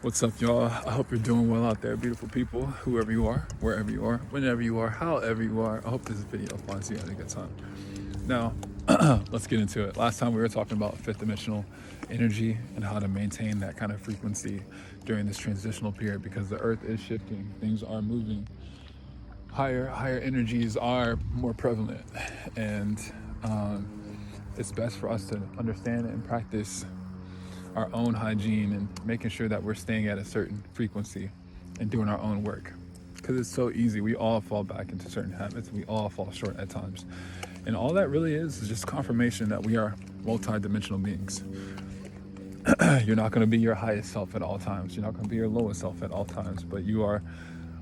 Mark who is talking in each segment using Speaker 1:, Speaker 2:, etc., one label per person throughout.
Speaker 1: What's up, y'all? I hope you're doing well out there, beautiful people, whoever you are, wherever you are, whenever you are, however you are. I hope this video finds you at a good time. Now, let's get into it. Last time we were talking about fifth dimensional energy and how to maintain that kind of frequency during this transitional period, because the earth is shifting, things are moving. Higher energies are more prevalent, and it's best for us to understand and practice our own hygiene and making sure that we're staying at a certain frequency and doing our own work, because it's so easy. We all fall back into certain habits. We all fall short at times, and all that really is just confirmation that we are multi-dimensional beings. You're not going to be your highest self at all times. You're not going to be your lowest self at all times, but you are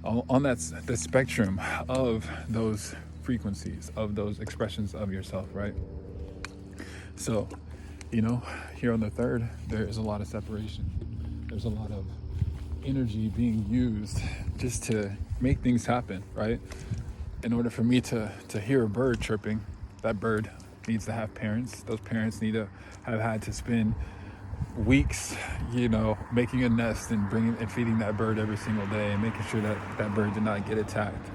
Speaker 1: on the spectrum of those frequencies, of those expressions of yourself, right? So, here on the third, there is a lot of separation. There's a lot of energy being used just to make things happen, right? In order for me to hear a bird chirping, that bird needs to have parents. Those parents need to have had to spend weeks, making a nest and bringing and feeding that bird every single day and making sure that that bird did not get attacked.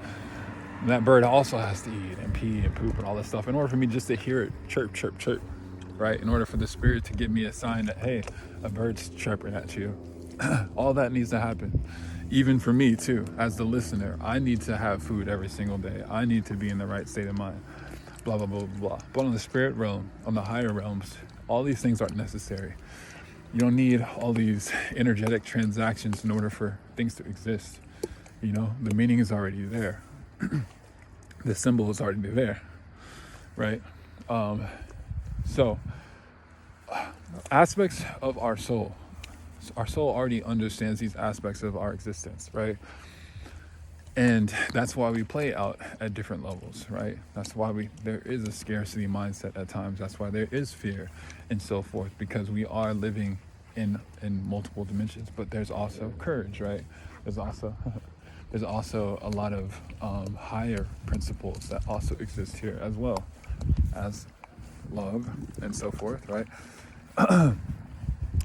Speaker 1: And that bird also has to eat and pee and poop and all that stuff in order for me just to hear it chirp, chirp, chirp. Right? In order for the spirit to give me a sign that, hey, a bird's chirping at you. All that needs to happen. Even for me too, as the listener, I need to have food every single day. I need to be in the right state of mind. Blah, blah, blah, blah, blah. But on the spirit realm, on the higher realms, all these things aren't necessary. You don't need all these energetic transactions in order for things to exist. The meaning is already there. The symbol is already there, right? So, aspects of our soul already understands these aspects of our existence, right? And that's why we play out at different levels, right? That's why there is a scarcity mindset at times. That's why there is fear and so forth, because we are living in multiple dimensions. But there's also courage, right? There's also a lot of higher principles that also exist here, as well as love and so forth, right?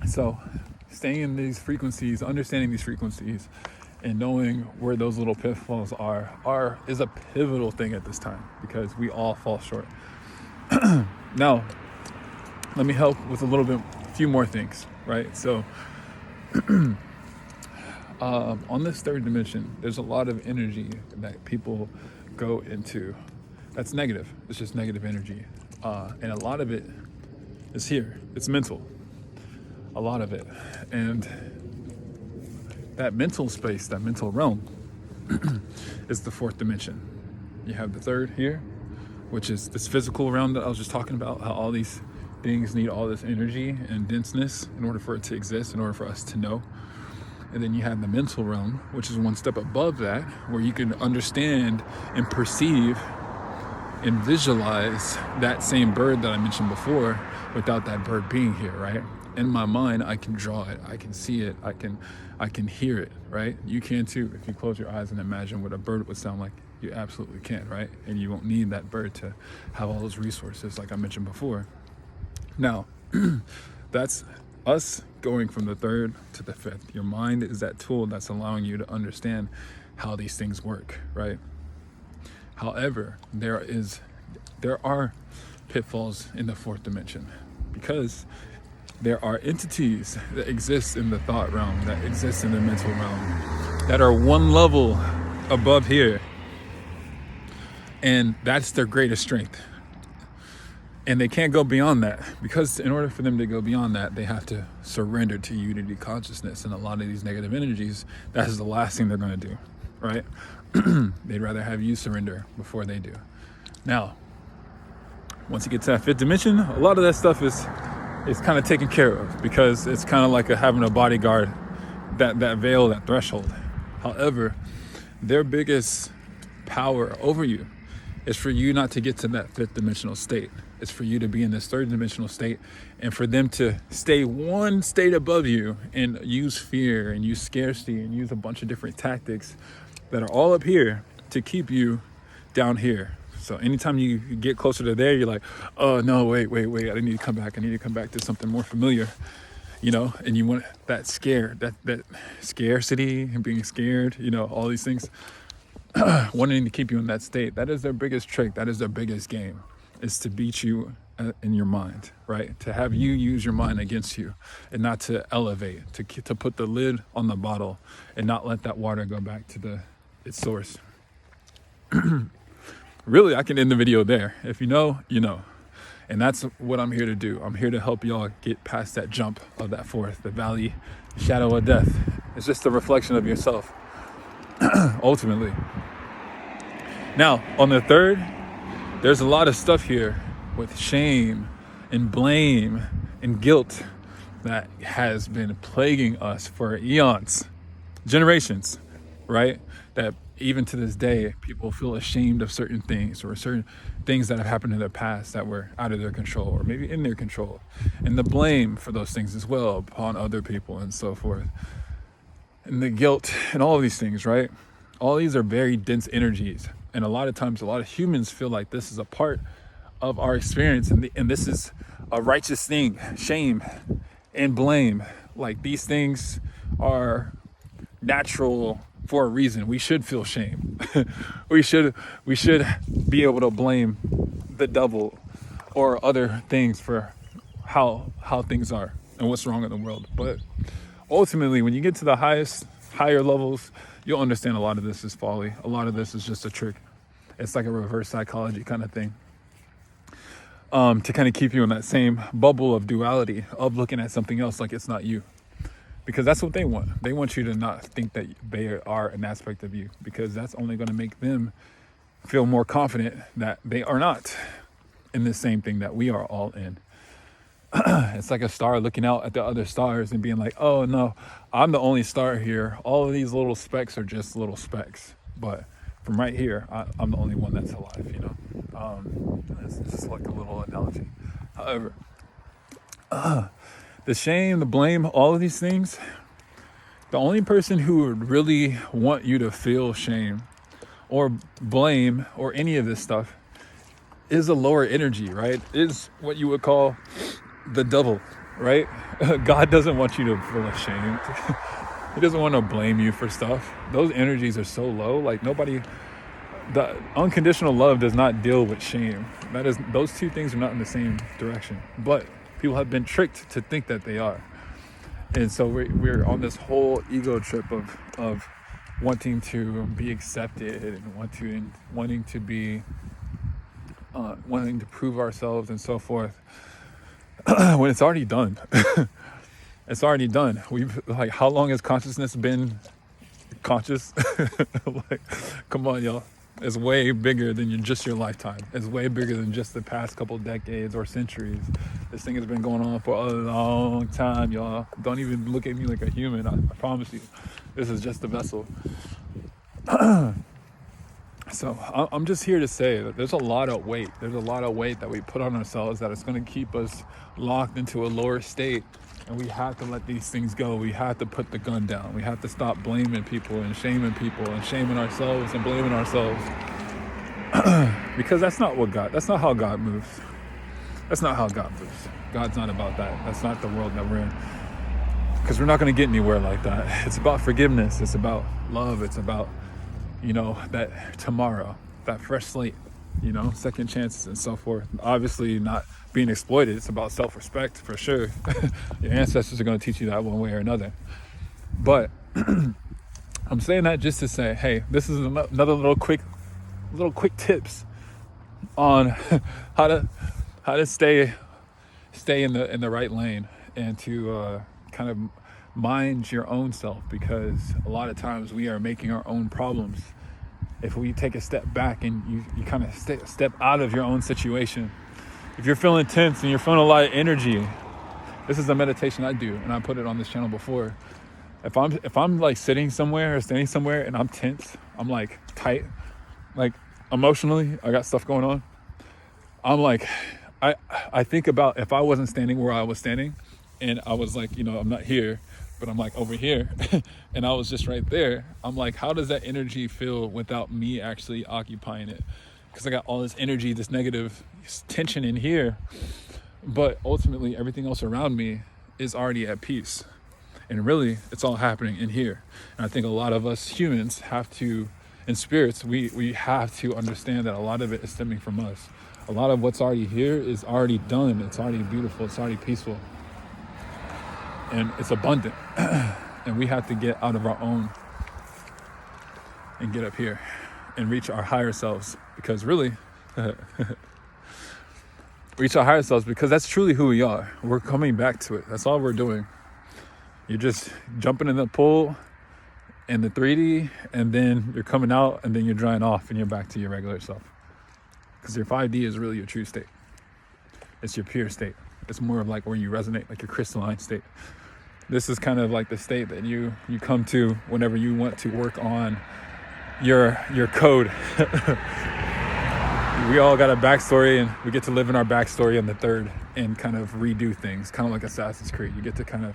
Speaker 1: So staying in these frequencies, understanding these frequencies, and knowing where those little pitfalls is a pivotal thing at this time, because we all fall short. Now, let me help with a few more things, right? So on this third dimension, there's a lot of energy that people go into that's negative. It's just negative energy. And a lot of it is here. It's mental. A lot of it. And that mental space, that mental realm, is the fourth dimension. You have the third here, which is this physical realm that I was just talking about, how all these things need all this energy and denseness in order for it to exist, in order for us to know. And then you have the mental realm, which is one step above that, where you can understand and perceive and visualize that same bird that I mentioned before without that bird being here, right? In my mind, I can draw it, I can see it, I can hear it, right? You can too. If you close your eyes and imagine what a bird would sound like, you absolutely can, right? And you won't need that bird to have all those resources like I mentioned before. Now, that's us going from the third to the fifth. Your mind is that tool that's allowing you to understand how these things work, right? However, there are pitfalls in the fourth dimension, because there are entities that exist in the thought realm, that exist in the mental realm, that are one level above here. And that's their greatest strength. And they can't go beyond that, because in order for them to go beyond that, they have to surrender to unity consciousness. And a lot of these negative energies, that is the last thing they're going to do, right? They'd rather have you surrender before they do. Now, once you get to that fifth dimension, a lot of that stuff is kind of taken care of, because it's kind of like having a bodyguard, that veil, that threshold. However, their biggest power over you is for you not to get to that fifth dimensional state. It's for you to be in this third dimensional state, and for them to stay one state above you and use fear and use scarcity and use a bunch of different tactics that are all up here to keep you down here. So anytime you get closer to there, you're like, oh no, wait, I need to come back. I need to come back to something more familiar. and you want that scare, that scarcity and being scared, all these things, wanting to keep you in that state. That is their biggest trick. That is their biggest game, is to beat you in your mind, right? To have you use your mind against you and not to elevate, to put the lid on the bottle and not let that water go back to its source. Really, I can end the video there. If you know, you know. And that's what I'm here to do. I'm here to help y'all get past that jump of that forest, the valley, shadow of death. It's just a reflection of yourself, ultimately. Now, on the third, there's a lot of stuff here with shame and blame and guilt that has been plaguing us for eons, generations, right? That even to this day, people feel ashamed of certain things or certain things that have happened in their past that were out of their control or maybe in their control. And the blame for those things as well upon other people and so forth. And the guilt and all of these things, right? All these are very dense energies. And a lot of times, a lot of humans feel like this is a part of our experience. And this is a righteous thing, shame and blame. Like these things are natural for a reason. We should feel shame. we should be able to blame the devil or other things for how things are and what's wrong in the world. But ultimately, when you get to the higher levels, you'll understand a lot of this is folly. A lot of this is just a trick. It's like a reverse psychology kind of thing. To kind of keep you in that same bubble of duality of looking at something else like it's not you. Because that's what they want. They want you to not think that they are an aspect of you, because that's only going to make them feel more confident that they are not in the same thing that we are all in. It's like a star looking out at the other stars and being like, oh no, I'm the only star here. All of these little specks are just little specks. But from right here, I'm the only one that's alive, It's just like a little analogy. However, the shame, the blame, all of these things, the only person who would really want you to feel shame or blame or any of this stuff is a lower energy, right? Is what you would call the devil, right? God doesn't want you to feel ashamed. He doesn't want to blame you for stuff. Those energies are so low. Like the unconditional love does not deal with shame. Those two things are not in the same direction. But people have been tricked to think that they are. And so we're on this whole ego trip of wanting to be accepted and wanting to prove ourselves and so forth. When it's already done. It's already done. How long has consciousness been conscious? Come on, y'all. It's way bigger than just your lifetime. It's way bigger than just the past couple decades or centuries. This thing has been going on for a long time, y'all. Don't even look at me like a human. I promise you. This is just a vessel. So I'm just here to say that there's a lot of weight. There's a lot of weight that we put on ourselves that is going to keep us locked into a lower state. And we have to let these things go. We have to put the gun down. We have to stop blaming people and shaming ourselves and blaming ourselves. Because that's not how God moves. That's not how God moves. God's not about that. That's not the world that we're in. Because we're not going to get anywhere like that. It's about forgiveness. It's about love. It's about, that tomorrow, that fresh slate, second chances and so forth. Obviously not being exploited. It's about self-respect for sure. Your ancestors are going to teach you that one way or another. But I'm saying that just to say, hey, this is another little quick tips on how to stay in the right lane and to kind of mind your own self, because a lot of times we are making our own problems. If we take a step back and you kind of step out of your own situation, if you're feeling tense and you're feeling a lot of energy, this is a meditation I do, and I put it on this channel before. If I'm like sitting somewhere or standing somewhere and I'm tense, I'm like tight, like emotionally, I got stuff going on. I'm like, I think about if I wasn't standing where I was standing, and I was like, I'm not here, but I'm like over here, and I was just right there. I'm like, how does that energy feel without me actually occupying it? Because I got all this energy, this negative tension in here, but ultimately everything else around me is already at peace. And really, it's all happening in here. And I think a lot of us humans have to, in spirits, we have to understand that a lot of it is stemming from us. A lot of what's already here is already done. It's already beautiful. It's already peaceful. And it's abundant. And we have to get out of our own and get up here and reach our higher selves. Because really, reach our higher selves, because that's truly who we are. We're coming back to it. That's all we're doing. You're just jumping in the pool in the 3D, and then you're coming out, and then you're drying off, and you're back to your regular self. Because your 5D is really your true state. It's your pure state. It's more of like where you resonate, like your crystalline state. This is kind of like the state that you come to whenever you want to work on your code. We all got a backstory, and we get to live in our backstory in the third and kind of redo things, kind of like Assassin's Creed. You get to kind of,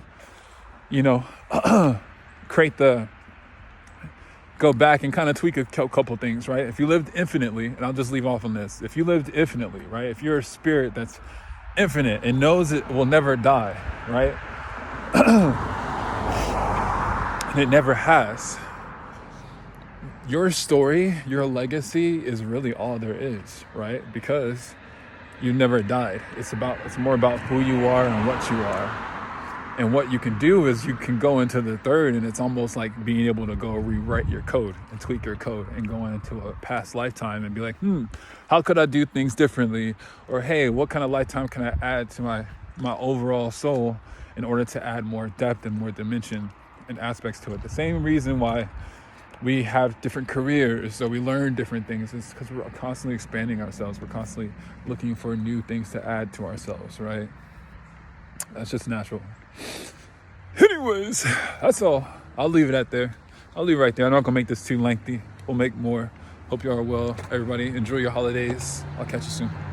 Speaker 1: go back and kind of tweak a couple things, right? If you lived infinitely, and I'll just leave off on this. If you lived infinitely, right? If you're a spirit that's infinite and knows it will never die, right? And it never has. Your story, your legacy is really all there is, right? Because you never died. It's more about who you are and what you are. And what you can do is you can go into the third, and it's almost like being able to go rewrite your code and tweak your code and go into a past lifetime and be like, how could I do things differently? Or, hey, what kind of lifetime can I add to my overall soul in order to add more depth and more dimension and aspects to it? The same reason why we have different careers, or we learn different things, is because we're constantly expanding ourselves. We're constantly looking for new things to add to ourselves, right? That's just natural. Anyways, that's all. I'll leave it at there. I'll leave it right there. I'm not gonna make this too lengthy. We'll make more. Hope you are well, everybody. Enjoy your holidays. I'll catch you soon.